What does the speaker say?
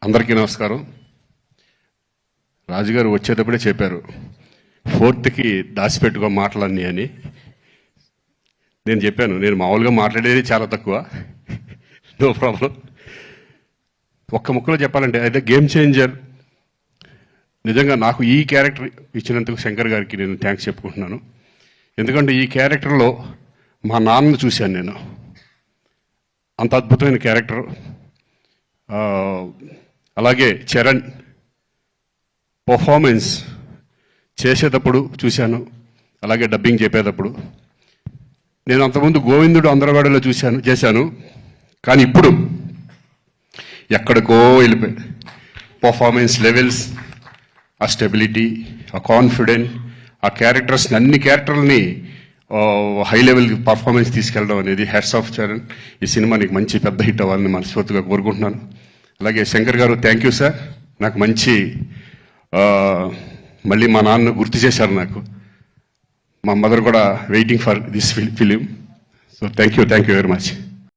అందరికీ నమస్కారం. రాజుగారు వచ్చేటప్పుడే చెప్పారు 4th దాచిపెట్టుకో మాటలన్నీ అని. నేను చెప్పాను, నేను మామూలుగా మాట్లాడేది చాలా తక్కువ, నో ప్రాబ్లం. ఒక్క ముక్కలో చెప్పాలంటే అయితే గేమ్ చేంజర్. నిజంగా నాకు ఈ క్యారెక్టర్ ఇచ్చినందుకు శంకర్ గారికి నేను థ్యాంక్స్ చెప్పుకుంటున్నాను. ఎందుకంటే ఈ క్యారెక్టర్లో మా నాన్నను చూశాను నేను. అంత అద్భుతమైన క్యారెక్టర్. అలాగే చరణ్ పర్ఫార్మెన్స్ చేసేటప్పుడు చూశాను, అలాగే డబ్బింగ్ చెప్పేటప్పుడు. నేను అంతకుముందు గోవిందుడు అందరవాడలో చేశాను, కానీ ఇప్పుడు ఎక్కడికో వెళ్ళిపోయి పర్ఫార్మెన్స్ లెవెల్స్, ఆ స్టెబిలిటీ, ఆ కాన్ఫిడెంట్, ఆ క్యారెక్టర్స్ని అన్ని క్యారెక్టర్లని హై లెవెల్ పర్ఫార్మెన్స్ తీసుకెళ్ళడం అనేది హ్యాట్స్ ఆఫ్ చరణ్. ఈ సినిమా నీకు మంచి పెద్ద హిట్ అవ్వాలని మనస్ఫూర్తిగా కోరుకుంటున్నాను. అలాగే శంకర్ గారు థ్యాంక్ యూ సార్. నాకు మంచి మళ్ళీ మా నాన్న గుర్తు చేశారు నాకు. మా మదర్ కూడా waiting for this film. So thank you very much.